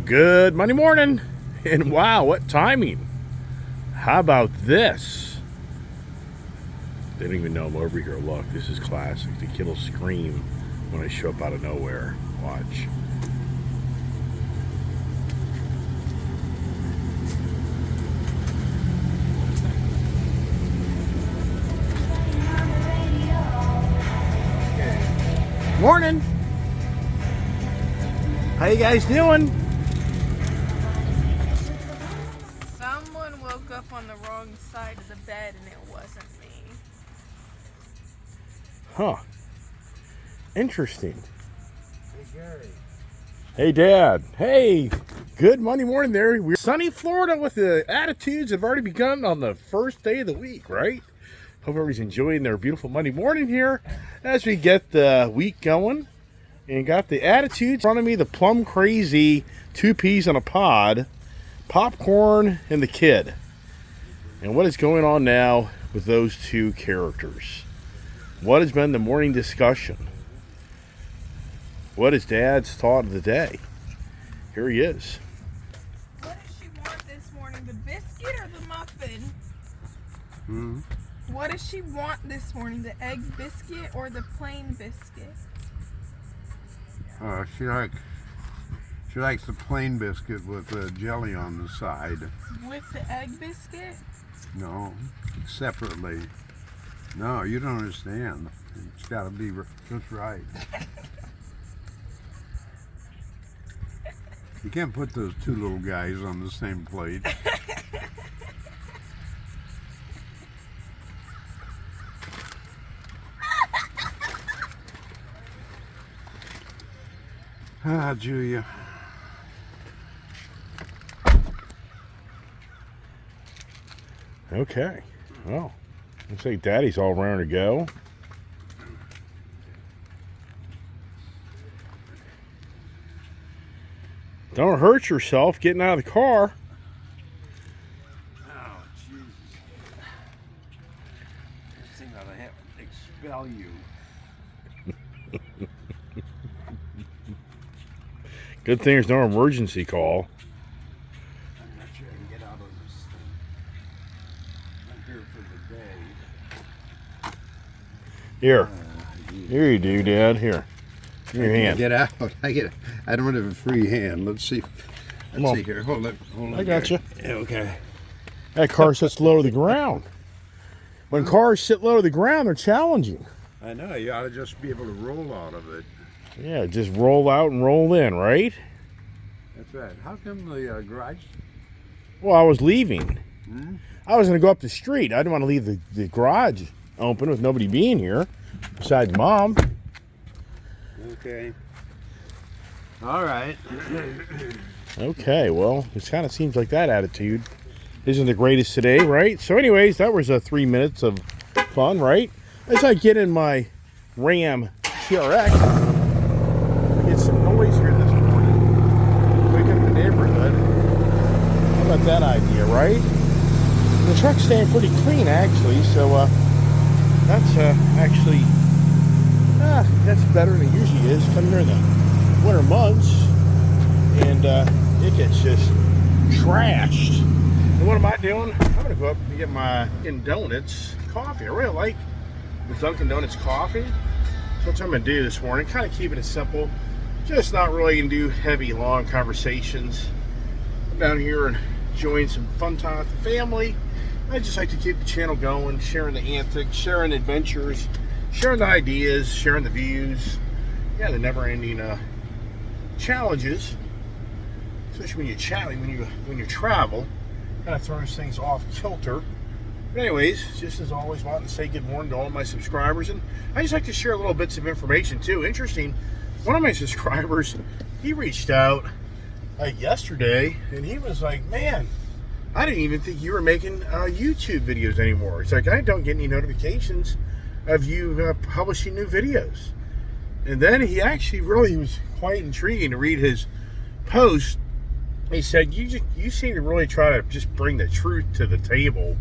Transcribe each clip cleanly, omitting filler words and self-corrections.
Good Monday morning, and wow, what timing. How about this? They don't even know I'm over here. Look, this is classic. The kid will scream when I show up out of nowhere. Watch. Morning. How you guys doing? Someone woke up on the wrong side of the bed and it wasn't me. Huh. Interesting. Hey, Gary. Hey, Dad. Hey, good Monday morning there. We're sunny Florida with the attitudes have already begun on the first day of the week, right? Hope everybody's enjoying their beautiful Monday morning here as we get the week going. And got the attitudes in front of me, the plum crazy 2 peas on a pod, popcorn, and the kid. And what is going on now with those two characters? What has been the morning discussion? What is Dad's thought of the day? Here he is. What does she want this morning? The biscuit or the muffin? What does she want this morning? The egg biscuit or the plain biscuit? She likes the plain biscuit with jelly on the side. With the egg biscuit? No, separately. No, you don't understand. It's got to be just right. You can't put those two little guys on the same plate. Ah, Julia. Okay. Well, looks like Daddy's all raring to go. Don't hurt yourself getting out of the car. Oh, Jesus. This thing ought to have to expel you. Good thing there's no emergency call. I'm not sure I can get out of this thing. I'm here for the day. Here. Here you do, Dad. Here. Give me your hand. Get out. I don't have a free hand. Let's see. Come on. See here. Hold on. I got you. Yeah, okay. That car sits low to the ground. When cars sit low to the ground, they're challenging. I know. You ought to just be able to roll out of it. Yeah, just roll out and roll in, right? That's right. How come the garage? Well, I was leaving. Hmm? I was going to go up the street. I didn't want to leave the garage open with nobody being here besides Mom. Okay. All right. Okay, well, it kind of seems like that attitude isn't the greatest today, right? So anyways, that was 3 minutes of fun, right? As I get in my Ram TRX, I get some noise here this morning. Wake up the neighborhood. How about that idea, right? The truck's staying pretty clean, actually, so that's actually that's better than it usually is coming here in the winter months, and it gets just trashed. And what am I doing? I'm gonna go up and get my Dunkin' Donuts coffee. I really like the Dunkin' Donuts coffee. So that's what I'm gonna do this morning. Kind of keeping it simple. Just not really gonna do heavy, long conversations. I'm down here and enjoying some fun time with the family. I just like to keep the channel going, sharing the antics, sharing the adventures, sharing the ideas, sharing the views. Yeah, the never-ending challenges, especially when you travel, kind of throws things off kilter. But anyways, just as always, wanting to say good morning to all my subscribers, and I just like to share little bits of information too. Interesting, one of my subscribers, he reached out like yesterday, and he was like, "Man, I didn't even think you were making YouTube videos anymore." It's like, I don't get any notifications of you publishing new videos. And then he actually really was quite intriguing to read his post. He said, you seem to really try to just bring the truth to the table.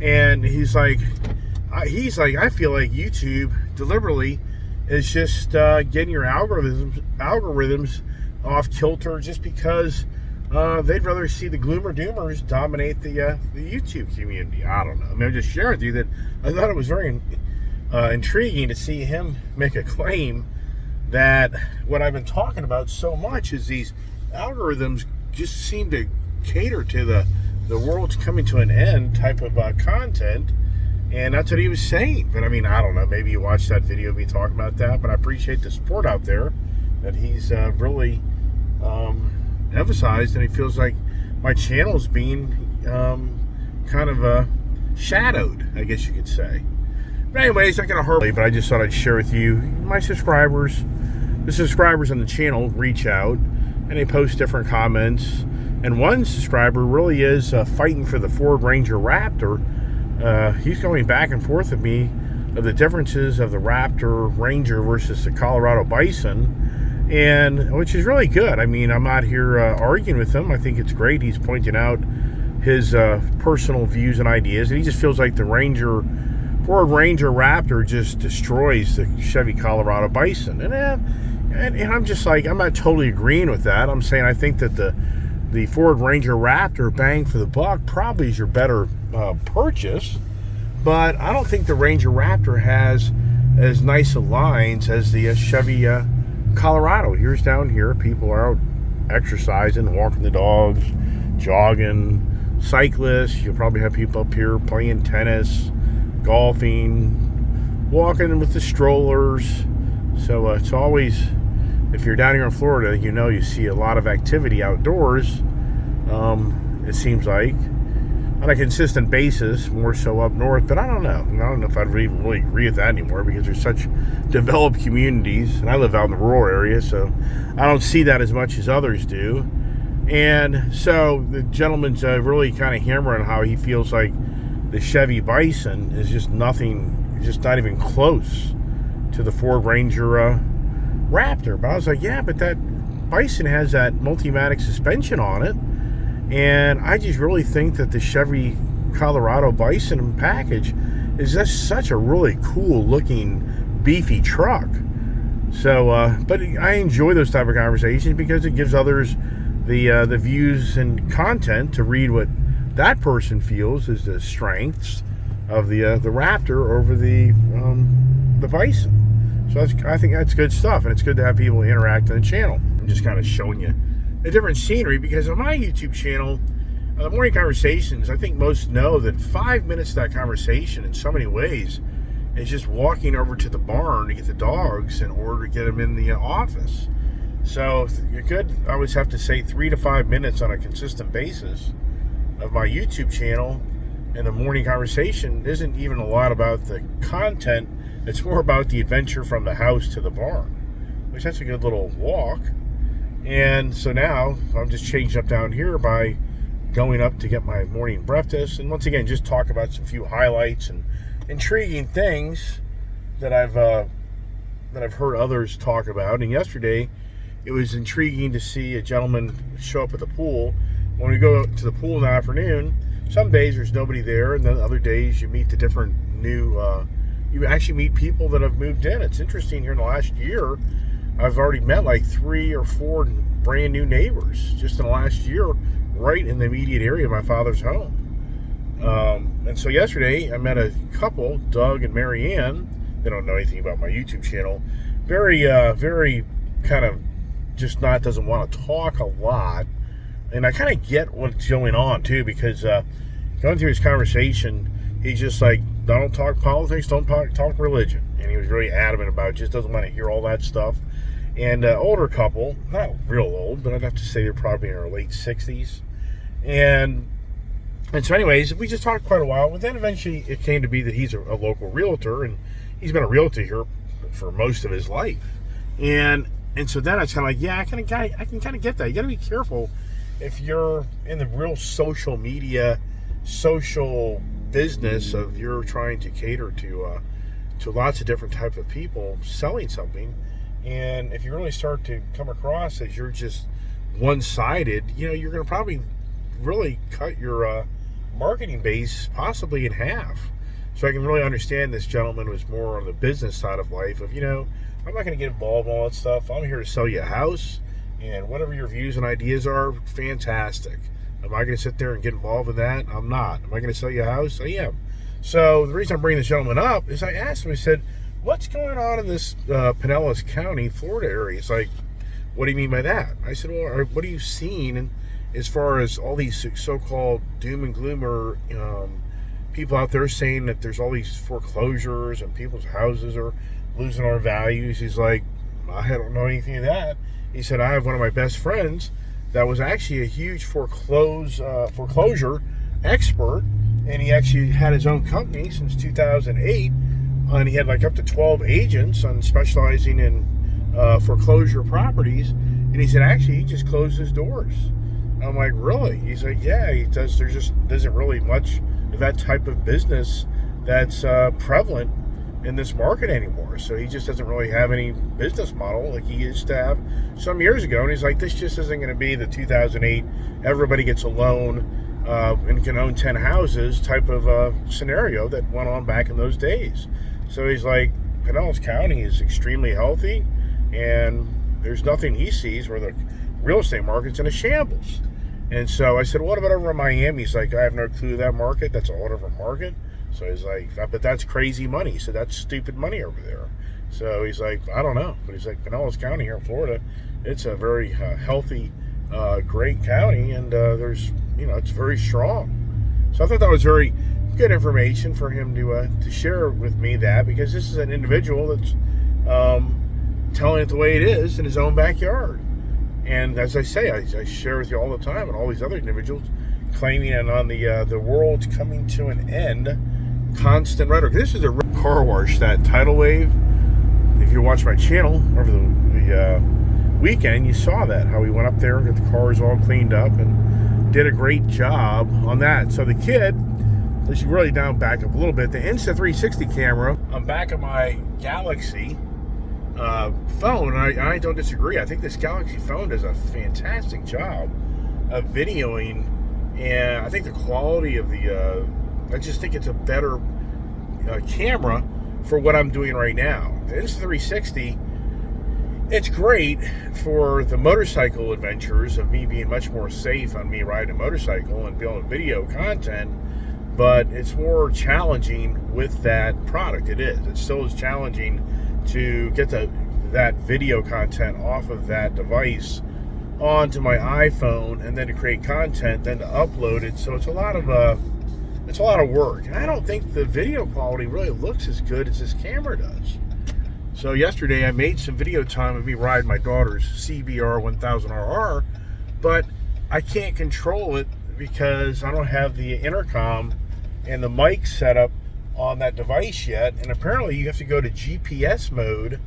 And he's like, I feel like YouTube deliberately is just getting your algorithms off kilter just because they'd rather see the gloomer doomers dominate the YouTube community. I don't know. I mean, I'm just sharing with you that I thought it was very intriguing to see him make a claim that what I've been talking about so much is these algorithms just seem to cater to the world's coming to an end type of content, and that's what he was saying. But I mean, I don't know, maybe you watched that video of me talking about that, but I appreciate the support out there that he's really emphasized, and he feels like my channel's being kind of shadowed, I guess you could say. But anyways, not gonna hurt, but I just thought I'd share with you my subscribers. The subscribers on the channel reach out and they post different comments. And one subscriber really is fighting for the Ford Ranger Raptor. He's going back and forth with me of the differences of the Raptor Ranger versus the Colorado Bison, and which is really good. I mean, I'm not here arguing with him. I think it's great. He's pointing out his personal views and ideas, and he just feels like the Ford Ranger Raptor just destroys the Chevy Colorado Bison. And I'm just like, I'm not totally agreeing with that. I'm saying I think that the Ford Ranger Raptor, bang for the buck, probably is your better purchase. But I don't think the Ranger Raptor has as nice of lines as the Chevy Colorado. Here's down here, people are out exercising, walking the dogs, jogging, cyclists. You'll probably have people up here playing tennis, golfing, walking with the strollers. So it's always, if you're down here in Florida, you see a lot of activity outdoors, it seems like, on a consistent basis, more so up north. But I don't know if I'd even really agree with that anymore, because there's such developed communities, and I live out in the rural area, so I don't see that as much as others do. And so the gentleman's really kind of hammering how he feels like the Chevy Bison is just not even close to the Ford Ranger Raptor. But I was like, yeah, but that Bison has that Multimatic suspension on it, and I just really think that the Chevy Colorado Bison package is just such a really cool looking beefy truck. So but I enjoy those type of conversations because it gives others the views and content to read what that person feels is the strengths of the Raptor over the Bison. So I think that's good stuff, and it's good to have people interact on the channel. I'm just kind of showing you a different scenery, because on my YouTube channel, the morning conversations, I think most know that 5 minutes of that conversation in so many ways is just walking over to the barn to get the dogs in order to get them in the office. So you could, I always have to say, 3 to 5 minutes on a consistent basis of my YouTube channel, and the morning conversation isn't even a lot about the content. It's more about the adventure from the house to the barn, which that's a good little walk. And so now I'm just changing up down here by going up to get my morning breakfast, and once again just talk about some few highlights and intriguing things that I've heard others talk about. And yesterday it was intriguing to see a gentleman show up at the pool. When we go to the pool in the afternoon, some days there's nobody there, and then other days you meet the different new you actually meet people that have moved in. It's interesting, here in the last year I've already met like 3 or 4 brand new neighbors just in the last year, right in the immediate area of my father's home. And so yesterday I met a couple, Doug and Mary Ann. They don't know anything about my YouTube channel. Very kind of just doesn't want to talk a lot. And I kind of get what's going on too, because going through his conversation, he's just like, don't talk politics, don't talk religion. And he was really adamant about it, just doesn't want to hear all that stuff. And older couple, not real old, but I'd have to say they're probably in their late 60s. And so anyways, we just talked quite a while. But then eventually it came to be that he's a local realtor, and he's been a realtor here for most of his life. And so then I was kind of like, yeah, I can kind of get that. You got to be careful if you're in the real social media, social business of you're trying to cater to lots of different type of people selling something. And if you really start to come across as you're just one-sided, you're going to probably really cut your marketing base possibly in half. So I can really understand this gentleman was more on the business side of life of, I'm not going to get involved in all that stuff. I'm here to sell you a house, And whatever your views and ideas are, fantastic. Am I going to sit there and get involved with that? I'm not. Am I going to sell you a house? I am. So the reason I'm bringing this gentleman up is I asked him, I said, what's going on in this Pinellas County, Florida area? He's like, what do you mean by that? I said, well, what are you seeing as far as all these so-called doom and gloomer people out there saying that there's all these foreclosures and people's houses are losing our values? He's like, I don't know anything of that. He said, I have one of my best friends that was actually a huge foreclosure expert, and he actually had his own company since 2008, and he had like up to 12 agents on specializing in foreclosure properties. And he said, actually, he just closed his doors. I'm like, really? He's like, yeah, he does. There just isn't really much of that type of business that's prevalent in this market anymore. So he just doesn't really have any business model like he used to have some years ago. And he's like, this just isn't going to be the 2008 everybody gets a loan and can own 10 houses type of scenario that went on back in those days. So he's like, Pinellas County is extremely healthy, and there's nothing he sees where the real estate market's in a shambles. And so I said, what about over in Miami? He's like, I have no clue that market. That's a whole different market. So he's like, but that's crazy money. He said, that's stupid money over there. So he's like, I don't know. But he's like, Pinellas County here in Florida, it's a very healthy, great county, and there's, it's very strong. So I thought that was very good information for him to share with me, that because this is an individual that's telling it the way it is in his own backyard. And as I say, I share with you all the time, and all these other individuals claiming and on the world's coming to an end, constant rhetoric. This is a car wash, that tidal wave. If you watch my channel over the weekend, you saw that, how we went up there and got the cars all cleaned up and did a great job on that. So the kid, let's really back up a little bit. The Insta360 camera on back of my Galaxy phone, I don't disagree. I think this Galaxy phone does a fantastic job of videoing, and I think the quality of I just think it's a better camera for what I'm doing right now. The Insta360, it's great for the motorcycle adventures of me being much more safe on me riding a motorcycle and being able to video content, but it's more challenging with that product. It still is challenging to get that video content off of that device onto my iPhone, and then to create content, then to upload it. So it's a lot of work, and I don't think the video quality really looks as good as this camera does. So yesterday I made some video time of me riding my daughter's CBR 1000RR, but I can't control it because I don't have the intercom and the mic set up on that device yet. And apparently you have to go to GPS mode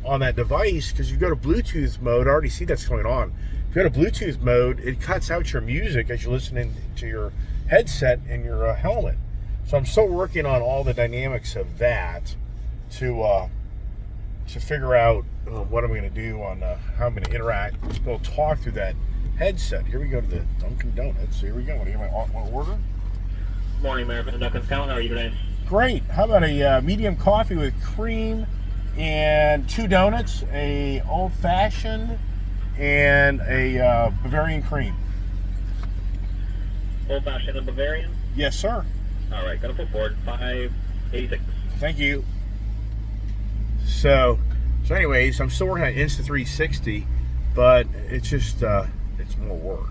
on that device, because if you go to Bluetooth mode, I already see that's going on. If you go to Bluetooth mode, it cuts out your music as you're listening to your headset and your helmet. So I'm still working on all the dynamics of that to figure out what I'm going to do on how I'm going to interact. We'll talk through that headset. Here we go to the Dunkin' Donuts. Here we go. Want to get my order? Morning, Mayor from Dunkin's County. How are you today? Great. How about a medium coffee with cream and 2 donuts, a old-fashioned, and a Bavarian cream? Old-fashioned and Bavarian? Yes, sir. All right, got to put forward $5.86. Thank you. So anyways, I'm still working on Insta360, but it's just it's more work.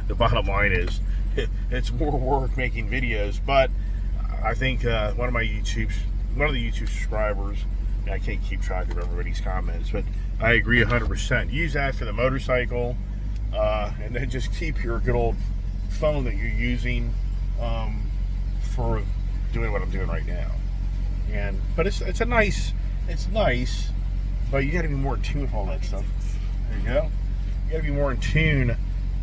The bottom line is it's more work making videos. But I think one of the YouTube subscribers, and I can't keep track of everybody's comments, but I agree 100%. Use that for the motorcycle, and then just keep your good old phone that you're using for doing what I'm doing right now. But it's nice, but you got to be more in tune with all that stuff. There you go. You got to be more in tune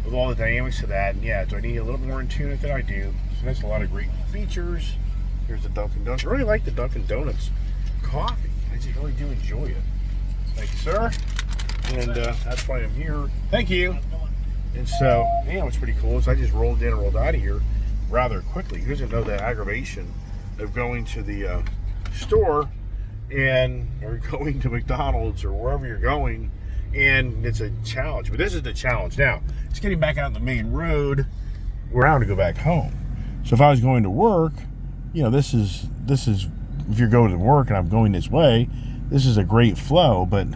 with all the dynamics of that. And yeah, do I need a little more in tune with it? I do. So that's a lot of great features. Here's the Dunkin' Donuts. I really like the Dunkin' Donuts coffee. I just really do enjoy it. Thank you, sir. And that's why I'm here. Thank you. And so, what's pretty cool is I just rolled in and rolled out of here rather quickly. Who doesn't know the aggravation of going to the store or going to McDonald's or wherever you're going, and it's a challenge. But this is the challenge now. It's getting back out on the main road. We're around to go back home. So if I was going to work, you know, this is if you're going to work and I'm going this way, this is a great flow, but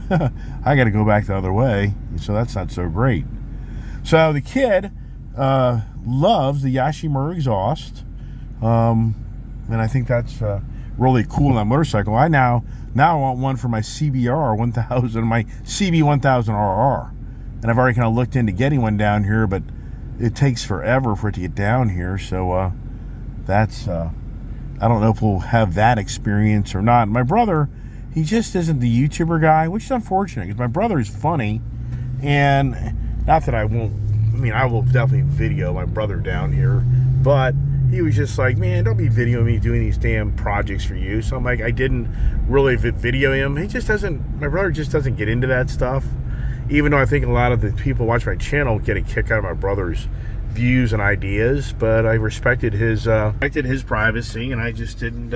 I got to go back the other way, so that's not so great. So the kid loves the Yashimura exhaust, and I think that's really cool on that motorcycle. I now want one for my CBR 1000, my CB 1000 RR, and I've already kind of looked into getting one down here, but it takes forever for it to get down here. So that's I don't know if we'll have that experience or not. My brother, he just isn't the YouTuber guy, which is unfortunate because my brother is funny, and not that I won't. I mean, I will definitely video my brother down here, but he was just like, man, don't be videoing me doing these damn projects for you. So I'm like, I didn't really video him. He just doesn't, my brother just doesn't get into that stuff. Even though I think a lot of the people watch my channel get a kick out of my brother's views and ideas, but I respected his privacy, and I just didn't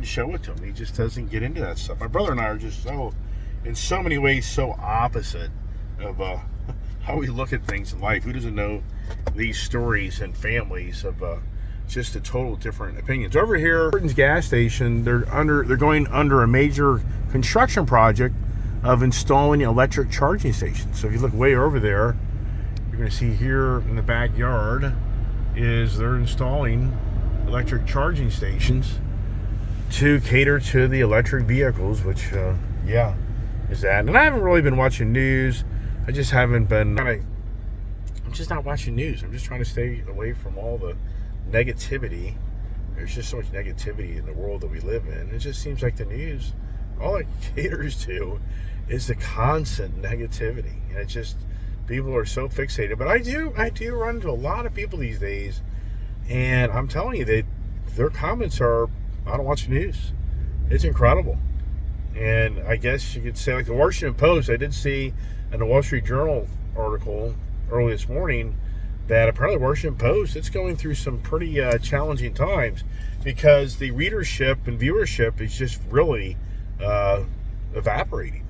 show it to him. He just doesn't get into that stuff. My brother and I are just so, in so many ways, so opposite of how we look at things in life. Who doesn't know these stories and families of just a total different opinions? Over here, Burton's gas station, they're going under a major construction project of installing electric charging stations. So if you look way over there, you're going to see here in the backyard is they're installing electric charging stations to cater to the electric vehicles, which yeah, is that. And I haven't really been watching news. I just haven't been I'm just not watching news. I'm just trying to stay away from all the negativity. There's just so much negativity in the world that we live in. It just seems like the news, all it caters to is the constant negativity. And it just, people are so fixated. But I do run into a lot of people these days, and I'm telling you, their comments are, I don't watch the news. It's incredible. And I guess you could say, like the Washington Post, I did see in the Wall Street Journal article early this morning that apparently Washington Post, it's going through some pretty challenging times because the readership and viewership is just really evaporating.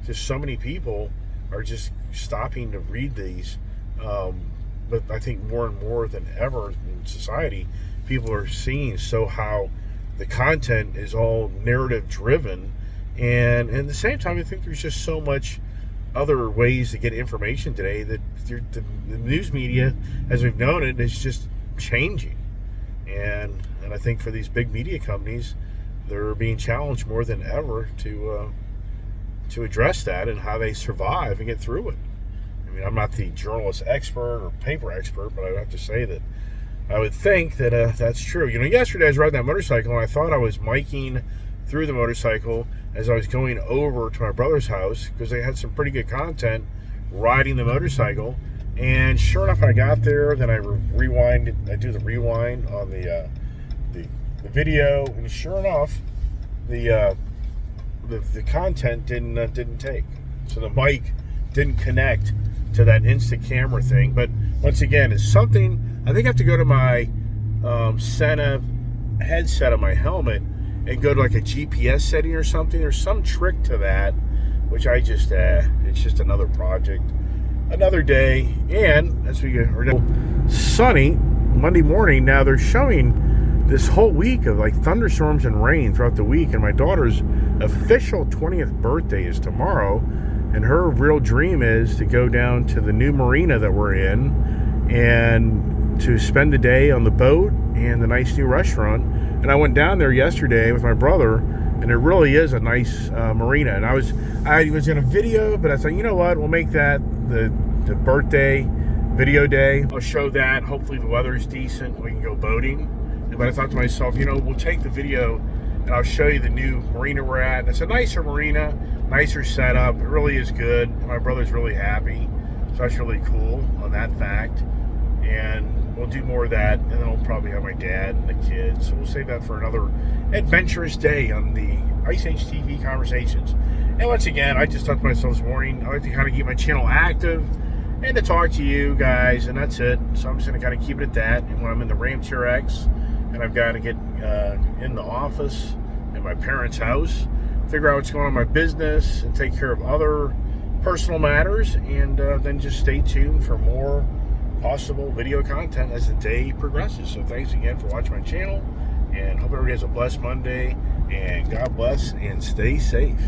Just so many people are just stopping to read these. But I think more and more than ever in society, people are seeing how the content is all narrative driven, and at the same time I think there's just so much other ways to get information today that the news media, as we've known it, is just changing. And I think for these big media companies, they're being challenged more than ever to address that and how they survive and get through it. I mean, I'm not the journalist expert or paper expert, but I would have to say that I would think that that's true. You know, yesterday I was riding that motorcycle and I thought I was miking through the motorcycle as I was going over to my brother's house because they had some pretty good content riding the motorcycle. And sure enough, I got there, then I rewind. I do the rewind on the video, and sure enough, the content didn't take. So the mic didn't connect to that Insta camera thing. But once again, it's something. I think I have to go to my Sena headset on my helmet and go to like a GPS setting or something. There's some trick to that, which I just, it's just another project, another day. And as we get sunny Monday morning, now they're showing this whole week of like thunderstorms and rain throughout the week. And my daughter's official 20th birthday is tomorrow. And her real dream is to go down to the new marina that we're in and to spend the day on the boat and the nice new restaurant. And I went down there yesterday with my brother, and it really is a nice marina. And I was in a video, but I said, you know what, we'll make that the birthday video day. I'll show that. Hopefully the weather is decent. We can go boating. But I thought to myself, you know, we'll take the video and I'll show you the new marina we're at. It's a nicer marina, nicer setup. It really is good. My brother's really happy. So that's really cool on that fact. And we'll do more of that, and then I'll probably have my dad and the kids. So we'll save that for another adventurous day on the Ice Age TV Conversations. And once again, I just thought to myself this morning, I like to kind of keep my channel active and to talk to you guys, and that's it. So I'm just going to kind of keep it at that. And when I'm in the Ram TRX, and I've got to get in the office in my parents' house, figure out what's going on in my business, and take care of other personal matters, and then just stay tuned for more possible video content as the day progresses. So thanks again for watching my channel, and hope everybody has a blessed Monday, and God bless and stay safe.